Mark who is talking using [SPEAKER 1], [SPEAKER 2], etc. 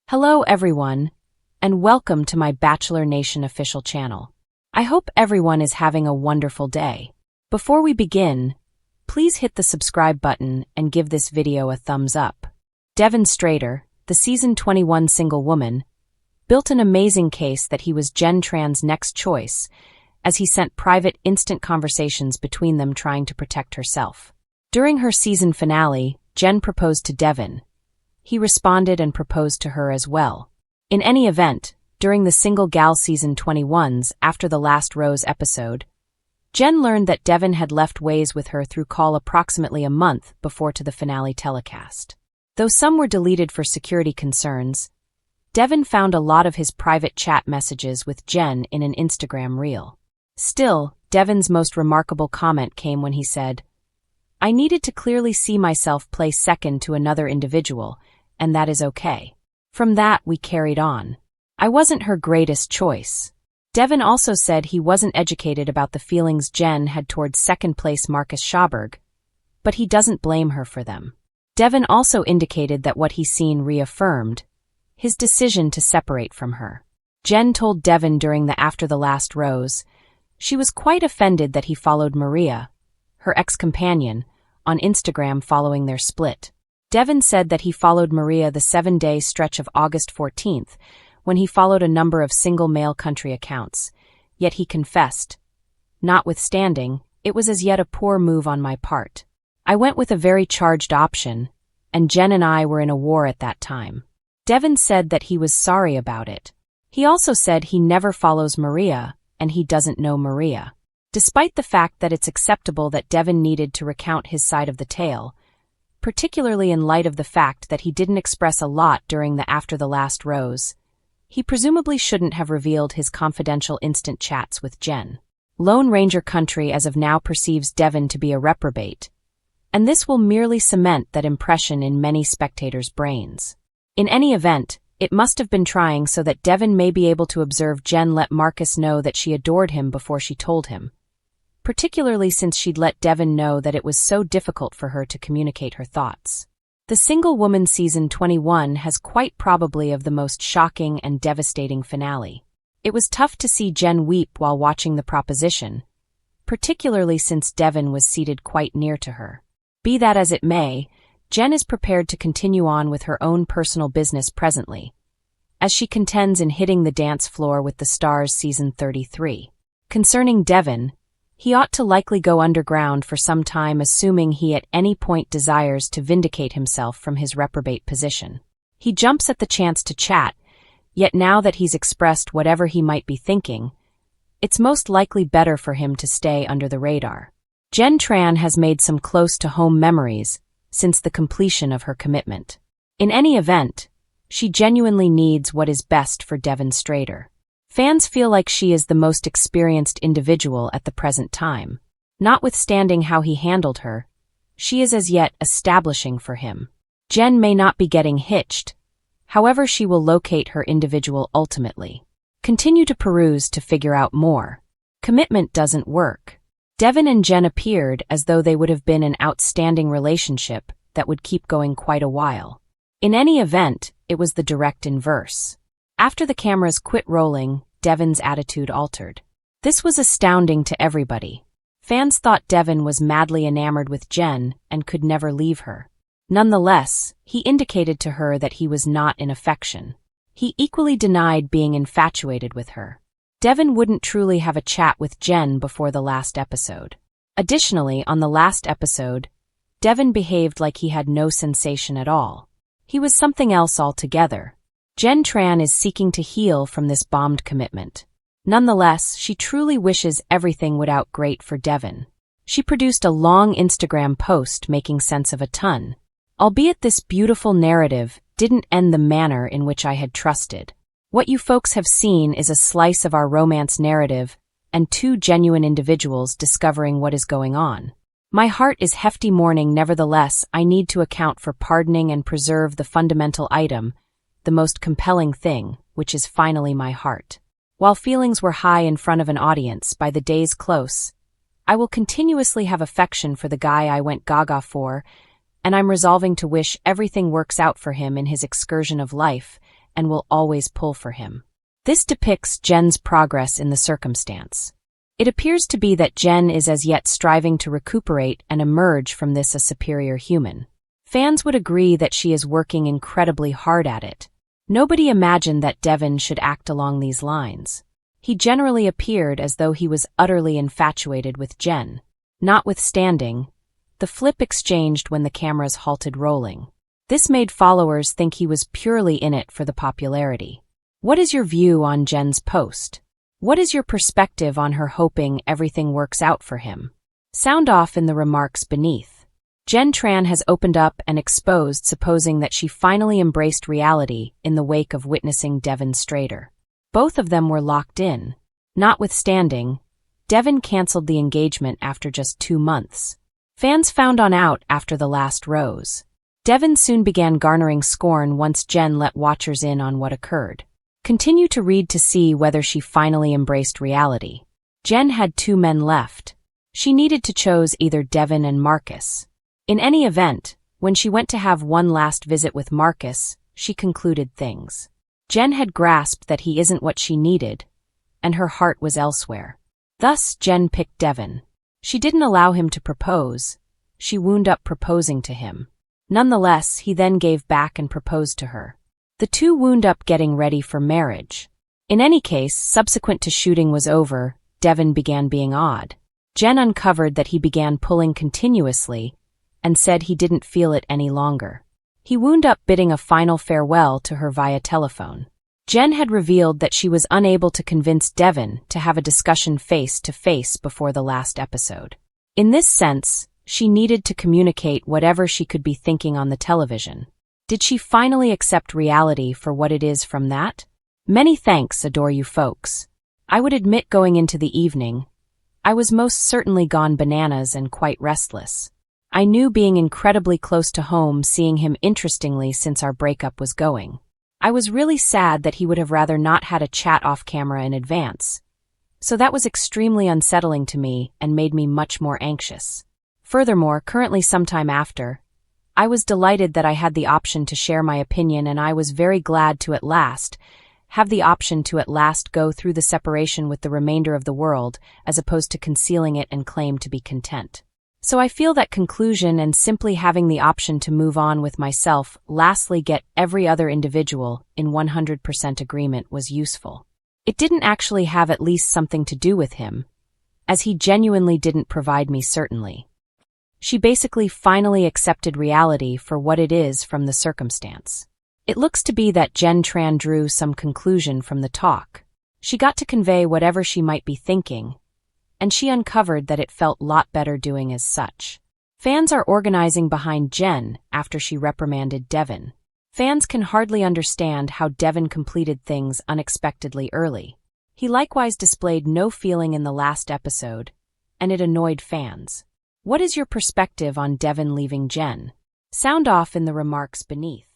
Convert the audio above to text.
[SPEAKER 1] Hello everyone, and welcome to my Bachelor Nation official channel. I hope everyone is having a wonderful day. Before we begin, please hit the subscribe button and give this video a thumbs up. Devin Strader, the season 21 single woman, built an amazing case that he was Jenn Tran's next choice, as he sent private instant conversations between them trying to protect herself. During her season finale, Jenn proposed to Devin. He responded and proposed to her as well. In any event, during the Single Gal season 21's After the Last Rose episode, Jenn learned that Devin had left ways with her through call approximately a month before to the finale telecast. Though some were deleted for security concerns, Devin found a lot of his private chat messages with Jenn in an Instagram reel. Still, Devin's most remarkable comment came when he said, "I needed to clearly see myself play second to another individual, and that is okay. From that, we carried on. I wasn't her greatest choice." Devin also said he wasn't educated about the feelings Jenn had towards second-place Marcus Schaberg, but he doesn't blame her for them. Devin also indicated that what he's seen reaffirmed his decision to separate from her. Jenn told Devin during the After the Last Rose she was quite offended that he followed Maria, her ex-companion, on Instagram following their split. Devin said that he followed Maria the 7-day stretch of August 14th, when he followed a number of single male country accounts, yet he confessed, "Notwithstanding, it was as yet a poor move on my part. I went with a very charged option, and Jenn and I were in a war at that time." Devin said that he was sorry about it. He also said he never follows Maria, and he doesn't know Maria. Despite the fact that it's acceptable that Devin needed to recount his side of the tale, particularly in light of the fact that he didn't express a lot during the After the Last Rose, he presumably shouldn't have revealed his confidential instant chats with Jenn. Lone Ranger Country as of now perceives Devin to be a reprobate, and this will merely cement that impression in many spectators' brains. In any event, it must have been trying so that Devin may be able to observe Jenn let Marcus know that she adored him before she told him, particularly since she'd let Devin know that it was so difficult for her to communicate her thoughts. The Single Woman season 21 has quite probably of the most shocking and devastating finale. It was tough to see Jenn weep while watching the proposition, particularly since Devin was seated quite near to her. Be that as it may, Jenn is prepared to continue on with her own personal business presently, as she contends in Hitting the Dance Floor with the Stars season 33. Concerning Devin, he ought to likely go underground for some time, assuming he at any point desires to vindicate himself from his reprobate position. He jumps at the chance to chat, yet now that he's expressed whatever he might be thinking, it's most likely better for him to stay under the radar. Jenn Tran has made some close-to-home memories since the completion of her commitment. In any event, she genuinely needs what is best for Devin Strader. Fans feel like she is the most experienced individual at the present time. Notwithstanding how he handled her, she is as yet establishing for him. Jenn may not be getting hitched, however she will locate her individual ultimately. Continue to peruse to figure out more. Commitment doesn't work. Devin and Jenn appeared as though they would have been an outstanding relationship that would keep going quite a while. In any event, it was the direct inverse. After the cameras quit rolling, Devin's attitude altered. This was astounding to everybody. Fans thought Devin was madly enamored with Jenn and could never leave her. Nonetheless, he indicated to her that he was not in affection. He equally denied being infatuated with her. Devin wouldn't truly have a chat with Jenn before the last episode. Additionally, on the last episode, Devin behaved like he had no sensation at all. He was something else altogether. Jenn Tran is seeking to heal from this bombed commitment. Nonetheless, she truly wishes everything would out great for Devin. She produced a long Instagram post making sense of a ton. Albeit this beautiful narrative didn't end the manner in which I had trusted. What you folks have seen is a slice of our romance narrative and two genuine individuals discovering what is going on. My heart is hefty mourning, nevertheless I need to account for pardoning and preserve the fundamental item, the most compelling thing, which is finally my heart. While feelings were high in front of an audience by the days close, I will continuously have affection for the guy I went gaga for, and I'm resolving to wish everything works out for him in his excursion of life and will always pull for him. This depicts Jenn's progress in the circumstance. It appears to be that Jenn is as yet striving to recuperate and emerge from this a superior human. Fans would agree that she is working incredibly hard at it. Nobody imagined that Devin should act along these lines. He generally appeared as though he was utterly infatuated with Jenn. Notwithstanding, the flip exchanged when the cameras halted rolling. This made followers think he was purely in it for the popularity. What is your view on Jenn's post? What is your perspective on her hoping everything works out for him? Sound off in the remarks beneath. Jenn Tran has opened up and exposed supposing that she finally embraced reality in the wake of witnessing Devin Strader. Both of them were locked in. Notwithstanding, Devin canceled the engagement after just 2 months. Fans found out after the last rose. Devin soon began garnering scorn once Jenn let watchers in on what occurred. Continue to read to see whether she finally embraced reality. Jenn had 2 men left. She needed to choose either Devin and Marcus. In any event, when she went to have one last visit with Marcus, she concluded things. Jenn had grasped that he isn't what she needed, and her heart was elsewhere. Thus, Jenn picked Devin. She didn't allow him to propose. She wound up proposing to him. Nonetheless, he then gave back and proposed to her. The two wound up getting ready for marriage. In any case, subsequent to shooting was over, Devin began being odd. Jenn uncovered that he began pulling continuously and said he didn't feel it any longer. He wound up bidding a final farewell to her via telephone. Jenn had revealed that she was unable to convince Devin to have a discussion face-to-face before the last episode. In this sense, she needed to communicate whatever she could be thinking on the television. Did she finally accept reality for what it is from that? Many thanks, adore you folks. I would admit going into the evening, I was most certainly gone bananas and quite restless. I knew being incredibly close to home, seeing him interestingly since our breakup was going. I was really sad that he would have rather not had a chat off camera in advance. So that was extremely unsettling to me and made me much more anxious. Furthermore, currently sometime after, I was delighted that I had the option to share my opinion, and I was very glad to at last have the option to at last go through the separation with the remainder of the world, as opposed to concealing it and claim to be content. So I feel that conclusion and simply having the option to move on with myself, lastly get every other individual in 100% agreement was useful. It didn't actually have at least something to do with him, as he genuinely didn't provide me certainly. She basically finally accepted reality for what it is from the circumstance. It looks to be that Jenn Tran drew some conclusion from the talk. She got to convey whatever she might be thinking, and she uncovered that it felt a lot better doing as such. Fans are organizing behind Jenn after she reprimanded Devin. Fans can hardly understand how Devin completed things unexpectedly early. He likewise displayed no feeling in the last episode, and it annoyed fans. What is your perspective on Devin leaving Jenn? Sound off in the remarks beneath.